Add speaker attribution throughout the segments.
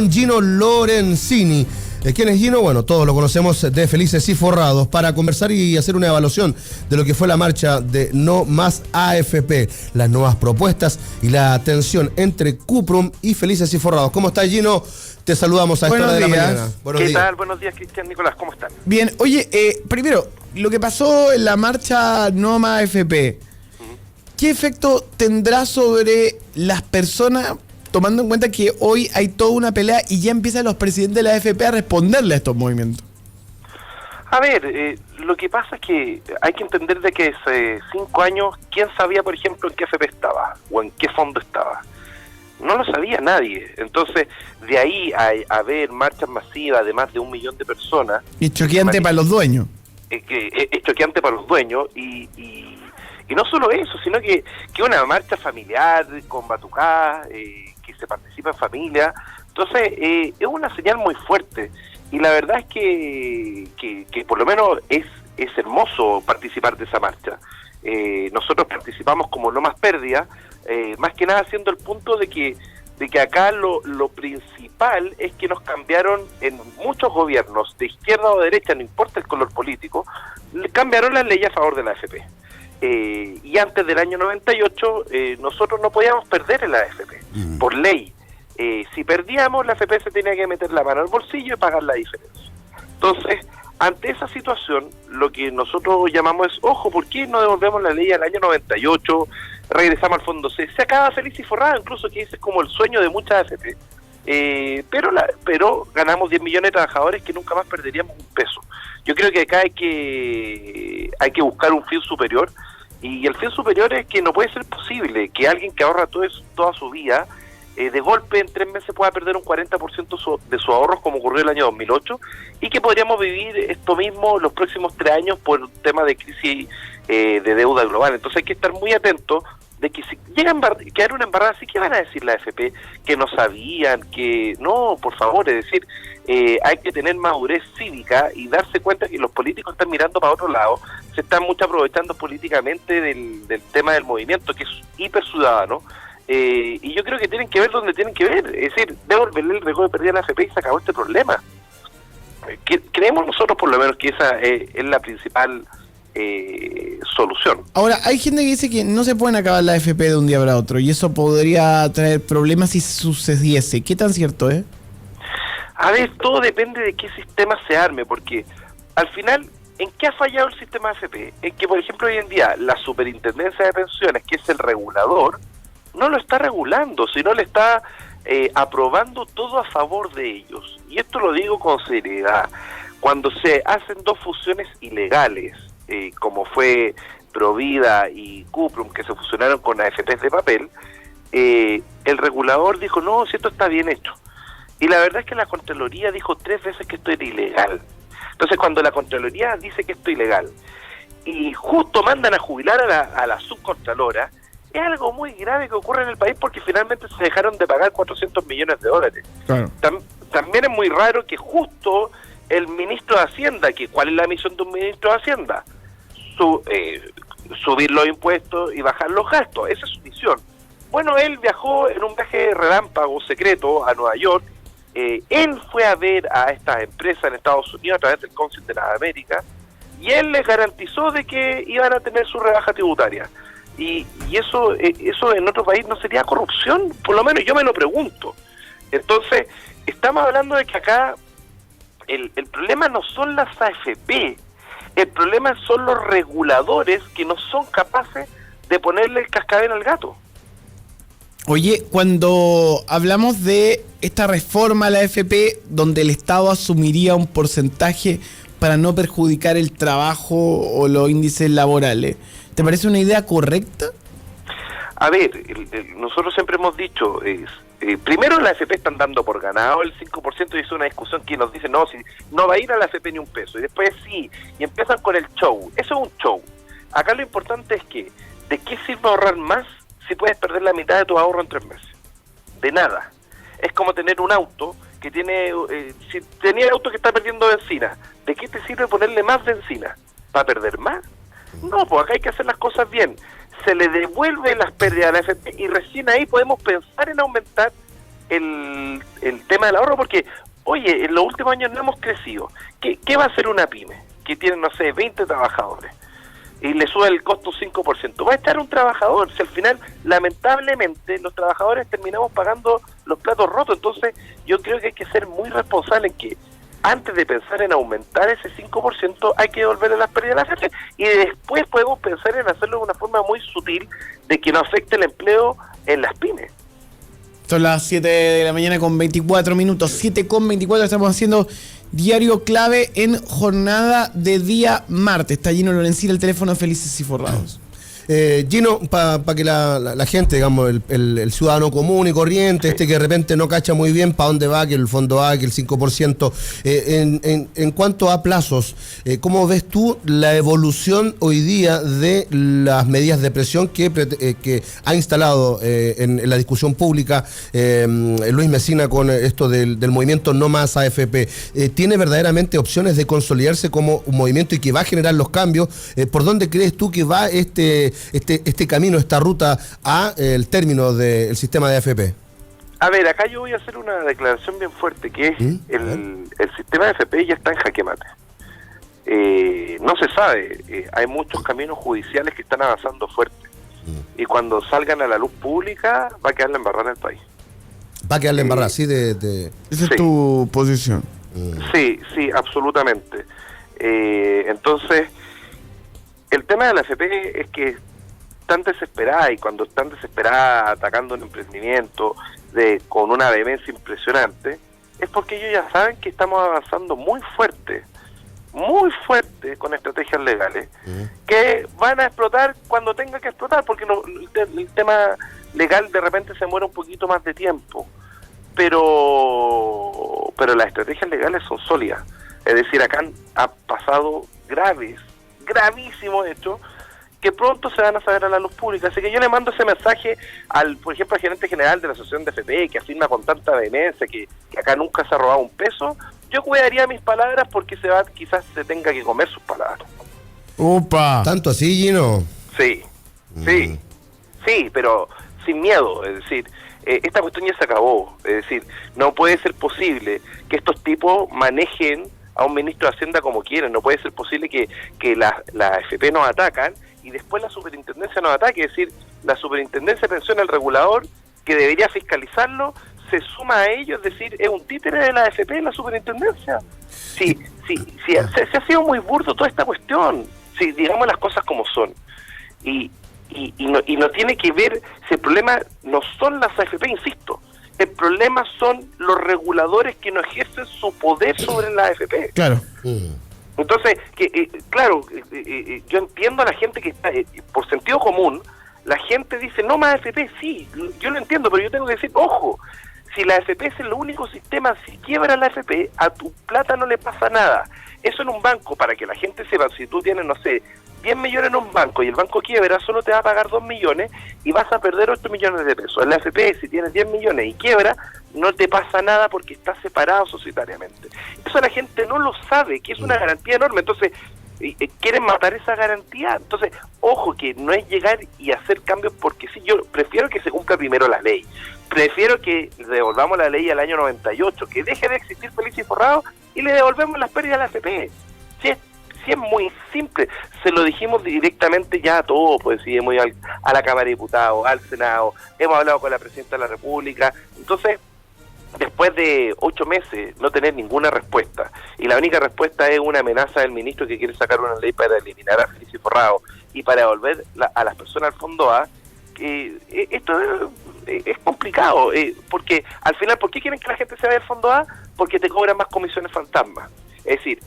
Speaker 1: con Gino Lorenzini. ¿Quién es Gino? Bueno, todos lo conocemos de Felices y Forrados, para conversar y hacer una evaluación de lo que fue la marcha de No Más AFP, las nuevas propuestas y la tensión entre Cuprum y Felices y Forrados. ¿Cómo estás, Gino? Te saludamos a esta hora de la mañana.
Speaker 2: Buenos días. ¿Qué tal? Buenos días, Cristian, Nicolás, ¿cómo están?
Speaker 3: Bien, oye, primero, lo que pasó en la marcha No Más AFP, ¿qué efecto tendrá sobre las personas, tomando en cuenta que hoy hay toda una pelea y ya empiezan los presidentes de la AFP a responderle a estos movimientos?
Speaker 2: A ver, lo que pasa es que hay que entender de que hace 5 años, ¿quién sabía, por ejemplo, en qué AFP estaba o en qué fondo estaba? No lo sabía nadie. Entonces, de ahí a ver marchas masivas de más de 1 millón de personas...
Speaker 3: Y choqueante para los dueños.
Speaker 2: Es choqueante para los dueños y no solo eso, sino que una marcha familiar con batucada, que se participa en familia. Entonces, es una señal muy fuerte. Y la verdad es que por lo menos es hermoso participar de esa marcha. Nosotros participamos como No Más Pérdida, más que nada haciendo el punto de que acá lo principal es que nos cambiaron en muchos gobiernos, de izquierda o de derecha, no importa el color político, cambiaron las leyes a favor de la AFP. Y antes del año 98 nosotros no podíamos perder en la AFP, por ley. Si perdíamos, la AFP se tenía que meter la mano al bolsillo y pagar la diferencia. Entonces, ante esa situación, lo que nosotros llamamos es, ojo, ¿por qué no devolvemos la ley al año 98? Regresamos al fondo C. Se acaba feliz y forrado, incluso que ese es como el sueño de muchas AFP. Pero ganamos 10 millones de trabajadores que nunca más perderíamos un peso. Yo creo que acá hay que buscar un fin superior, y el fin superior es que no puede ser posible que alguien que ahorra toda su vida, de golpe en 3 meses pueda perder un 40% de sus ahorros, como ocurrió el año 2008, y que podríamos vivir esto mismo los próximos 3 años por un tema de crisis de deuda global. Entonces hay que estar muy atentos de que si llega a quedar una embarrada así, ¿qué van a decir la AFP? Que no sabían, que no, por favor, es decir, hay que tener madurez cívica y darse cuenta que los políticos están mirando para otro lado, se están mucho aprovechando políticamente del tema del movimiento, que es hiper ciudadano, y yo creo que tienen que ver donde tienen que ver, es decir, devolverle el riesgo de pérdida a la AFP y se acabó este problema. Creemos nosotros por lo menos que esa es la principal solución.
Speaker 3: Ahora, hay gente que dice que no se pueden acabar la AFP de un día para otro, y eso podría traer problemas si sucediese. ¿Qué tan cierto es?
Speaker 2: A ver, todo depende de qué sistema se arme, porque al final, ¿en qué ha fallado el sistema AFP? En que, por ejemplo, hoy en día la Superintendencia de Pensiones, que es el regulador, no lo está regulando, sino le está aprobando todo a favor de ellos. Y esto lo digo con seriedad. Cuando se hacen 2 fusiones ilegales, como fue Provida y Cuprum, que se fusionaron con AFPs de papel, el regulador dijo, no, si esto está bien hecho. Y la verdad es que la Contraloría dijo 3 veces que esto era ilegal. Entonces, cuando la Contraloría dice que esto es ilegal y justo mandan a jubilar a la subcontralora, es algo muy grave que ocurre en el país, porque finalmente se dejaron de pagar 400 millones de dólares. Claro. También es muy raro que justo el ministro de Hacienda, que ¿cuál es la misión de un ministro de Hacienda? Subir los impuestos y bajar los gastos, esa es su misión. Bueno, él viajó en un viaje relámpago secreto a Nueva York. Él fue a ver a estas empresas en Estados Unidos a través del Cónsul de las Américas, y él les garantizó de que iban a tener su rebaja tributaria. Y eso en otro país no sería corrupción, por lo menos yo me lo pregunto. Entonces, estamos hablando de que acá el problema no son las AFP, el problema son los reguladores que no son capaces de ponerle el cascabel al gato.
Speaker 3: Oye, cuando hablamos de esta reforma a la AFP, donde el Estado asumiría un porcentaje para no perjudicar el trabajo o los índices laborales, ¿te parece una idea correcta?
Speaker 2: A ver, nosotros siempre hemos dicho, primero la AFP están dando por ganado el 5%, y es una discusión que nos dice, no, si no va a ir a la AFP ni un peso, y después sí, y empiezan con el show. Eso es un show. Acá lo importante es que, ¿de qué sirve ahorrar más si puedes perder la mitad de tu ahorro en 3 meses? De nada. Es como tener un auto que tiene, si tenía el auto que está perdiendo benzina, ¿de qué te sirve ponerle más benzina? ¿Para perder más? No, pues acá hay que hacer las cosas bien. Se le devuelve las pérdidas a la AFP y recién ahí podemos pensar en aumentar el tema del ahorro, porque, oye, en los últimos años no hemos crecido. ¿Qué va a hacer una pyme que tiene, no sé, 20 trabajadores y le sube el costo 5%? Va a estar un trabajador, si al final, lamentablemente, los trabajadores terminamos pagando los platos rotos. Entonces, yo creo que hay que ser muy responsable en que antes de pensar en aumentar ese 5%, hay que devolverle las pérdidas a la gente, y después podemos pensar en hacerlo de una forma muy sutil de que no afecte el empleo en las pymes.
Speaker 3: Son las 7 de la mañana con 24 minutos, 7:24, estamos haciendo Diario Clave en jornada de día martes. Está Gino Lorenzini, el teléfono Felices y Forrados.
Speaker 1: Gino, para que la gente, digamos, el ciudadano común y corriente, que de repente no cacha muy bien para dónde va, que el fondo A, que el 5%, en cuanto a plazos, ¿cómo ves tú la evolución hoy día de las medidas de presión que ha instalado en la discusión pública Luis Mesina con esto del movimiento No Más AFP? ¿Tiene verdaderamente opciones de consolidarse como un movimiento y que va a generar los cambios? ¿Por dónde crees tú que va este camino, esta ruta a el término del sistema de AFP?
Speaker 2: A ver, acá yo voy a hacer una declaración bien fuerte, que es el sistema de AFP ya está en jaque mate. No se sabe, hay muchos caminos judiciales que están avanzando fuerte, y cuando salgan a la luz pública va a quedar la embarrada en el país.
Speaker 1: Va a quedar la embarrada, sí,
Speaker 3: Esa es tu posición.
Speaker 2: Sí, absolutamente. Entonces, el tema de la AFP es que están desesperadas, y cuando están desesperadas atacando un emprendimiento con una vehemencia impresionante, es porque ellos ya saben que estamos avanzando muy fuerte con estrategias legales que van a explotar cuando tenga que explotar, porque el tema legal de repente se muere un poquito más de tiempo, pero las estrategias legales son sólidas. Es decir, acá han pasado gravísimos hechos que pronto se van a saber a la luz pública. Así que yo le mando ese mensaje por ejemplo, al gerente general de la Asociación de FP, que afirma con tanta vehemencia que acá nunca se ha robado un peso. Yo cuidaría mis palabras, porque quizás se tenga que comer sus palabras.
Speaker 3: ¡Opa!
Speaker 1: ¿Tanto así, Gino?
Speaker 2: Sí, pero sin miedo. Es decir, esta cuestión ya se acabó. Es decir, no puede ser posible que estos tipos manejen a un ministro de Hacienda como quieren. No puede ser posible que la AFP nos atacan y después la superintendencia nos ataque. Es decir, la superintendencia de pensiones, el regulador que debería fiscalizarlo, se suma a ellos. Es decir, es un títere de la AFP en la superintendencia. Sí, se ha sido muy burdo toda esta cuestión. Sí, digamos las cosas como son. Y no tiene que ver, si el problema no son las AFP, insisto, el problema son los reguladores que no ejercen su poder sobre la AFP.
Speaker 3: Claro.
Speaker 2: Entonces, yo entiendo a la gente que está, por sentido común, la gente dice, no más AFP, sí, yo lo entiendo, pero yo tengo que decir, ojo, si la AFP es el único sistema, si quiebra la AFP, a tu plata no le pasa nada. Eso en un banco, para que la gente sepa, si tú tienes, no sé, 10 millones en un banco y el banco quiebra, solo te va a pagar 2 millones y vas a perder 8 millones de pesos. En la AFP, si tienes 10 millones y quiebra, no te pasa nada porque estás separado societariamente. Eso la gente no lo sabe, que es una garantía enorme. Entonces, quieren matar esa garantía. Entonces, ojo, que no es llegar y hacer cambios porque sí. Yo prefiero que se cumpla primero la ley. Prefiero que devolvamos la ley al año 98, que deje de existir Felices y Forrados y le devolvemos las pérdidas a la AFP. Sí, es muy simple. Se lo dijimos directamente ya a todos, pues sí, hemos ido a la Cámara de Diputados, al Senado, hemos hablado con la Presidenta de la República. Entonces, después de 8 meses no tener ninguna respuesta, y la única respuesta es una amenaza del ministro que quiere sacar una ley para eliminar a Felices y Forrados y para devolver a las personas al Fondo A, esto es complicado, porque al final, ¿por qué quieren que la gente se vaya al Fondo A? Porque te cobran más comisiones fantasmas. Es decir,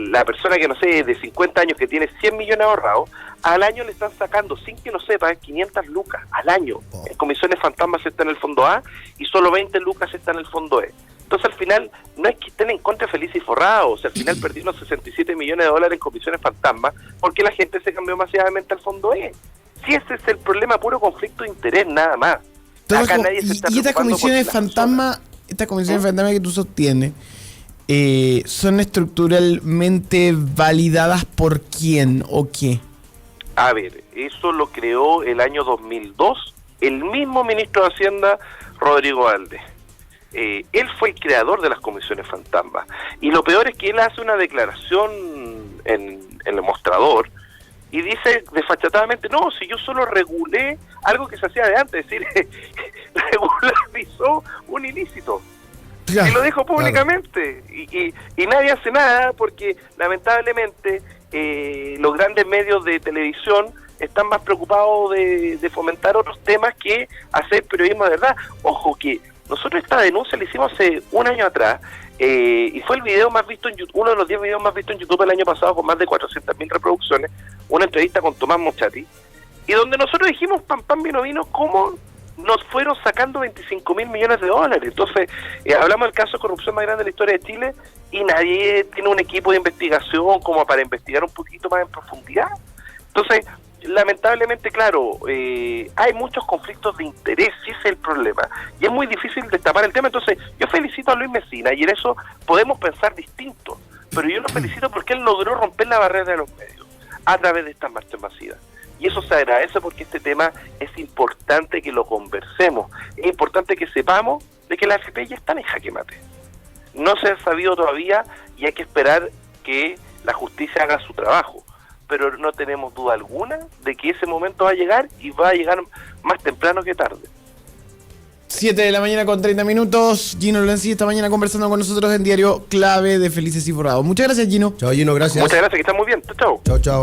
Speaker 2: la persona que, no sé, de 50 años que tiene 100 millones ahorrados, al año le están sacando, sin que lo sepa, 500 lucas al año. En comisiones fantasmas está en el Fondo A y solo 20 lucas está en el Fondo E. Entonces, al final, no es que estén en contra de Felices y Forrados. O sea, al final perdimos 67 millones de dólares en comisiones fantasmas porque la gente se cambió masivamente al Fondo E. Si ese es el problema, puro conflicto de interés, nada más.
Speaker 3: Acá nadie se está preocupando. Y estas comisiones fantasma, que tú sostienes, ¿son estructuralmente validadas por quién o qué?
Speaker 2: A ver, eso lo creó el año 2002 el mismo ministro de Hacienda, Rodrigo Valdés. él fue el creador de las comisiones fantasma. Y lo peor es que él hace una declaración en el mostrador y dice desfachatadamente, no, si yo solo regulé algo que se hacía de antes, es decir, regularizó un ilícito. Y lo dijo públicamente. Claro. Y nadie hace nada porque lamentablemente los grandes medios de televisión están más preocupados de fomentar otros temas que hacer periodismo de verdad. Ojo que nosotros esta denuncia la hicimos hace un año atrás y fue el video más visto en YouTube, uno de los 10 videos más vistos en YouTube el año pasado con más de 400.000 reproducciones, una entrevista con Tomás Mochati, y donde nosotros dijimos, pam, pam, vino, vino, cómo nos fueron sacando 25.000 millones de dólares. Entonces, hablamos del caso de corrupción más grande de la historia de Chile y nadie tiene un equipo de investigación como para investigar un poquito más en profundidad. Entonces, lamentablemente, claro, hay muchos conflictos de interés, sí ese es el problema, y es muy difícil destapar el tema. Entonces, yo felicito a Luis Mesina, y en eso podemos pensar distinto, pero yo lo felicito porque él logró romper la barrera de los medios a través de estas marchas masivas. Y eso se agradece porque este tema es importante que lo conversemos, es importante que sepamos de que la AFP ya está en jaque mate. No se ha sabido todavía y hay que esperar que la justicia haga su trabajo, pero no tenemos duda alguna de que ese momento va a llegar y va a llegar más temprano que tarde.
Speaker 3: 7 de la mañana con 30 minutos. Gino Lorenzi esta mañana conversando con nosotros en Diario Clave de Felices y Forrados. Muchas gracias, Gino.
Speaker 1: Chao, Gino, gracias.
Speaker 2: Muchas gracias, que están muy bien. Chao.
Speaker 1: Chao, chao.